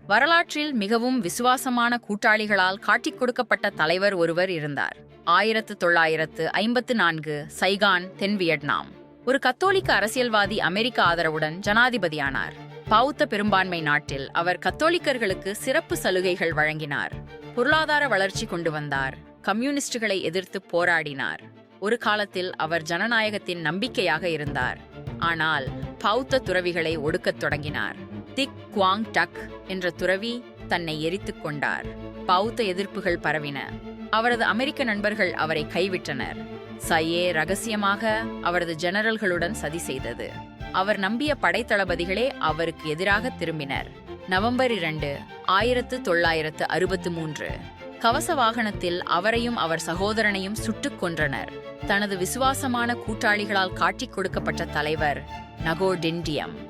வரலாற்றில் மிகவும் விசுவாசமான கூட்டாளிகளால் காட்டிக் கொடுக்கப்பட்ட தலைவர் ஒருவர் இருந்தார். 1954 சைகான், தென் வியட்நாம். ஒரு கத்தோலிக்க அரசியல்வாதி அமெரிக்க ஆதரவுடன் ஜனாதிபதியானார். பௌத்த பெரும்பான்மை நாட்டில் அவர் கத்தோலிக்கர்களுக்கு சிறப்பு சலுகைகள் வழங்கினார். பொருளாதார வளர்ச்சி கொண்டு வந்தார். கம்யூனிஸ்டுகளை எதிர்த்து போராடினார். ஒரு காலத்தில் அவர் ஜனநாயகத்தின் நம்பிக்கையாக இருந்தார். ஆனால் பௌத்த துறவிகளை ஒடுக்கத் தொடங்கினார். திக் குவாங் டக் என்ற துறவி தன்னை எரித்துக் கொண்டார். பௌத்த எதிர்ப்புகள் பரவின. அவரது அமெரிக்க நண்பர்கள் அவரை கைவிட்டனர். சையே ரகசியமாக அவரது ஜெனரல்களுடன் சதி செய்தது. அவர் நம்பிய படைத்தளபதிகளே அவருக்கு எதிராக திரும்பினர். நவம்பர் 2, 1963 கவச வாகனத்தில் அவரையும் அவர் சகோதரனையும் சுட்டுக் கொன்றனர். தனது விசுவாசமான கூட்டாளிகளால் காட்டிக் கொடுக்கப்பட்ட தலைவர் நகோ டிண்டியம்.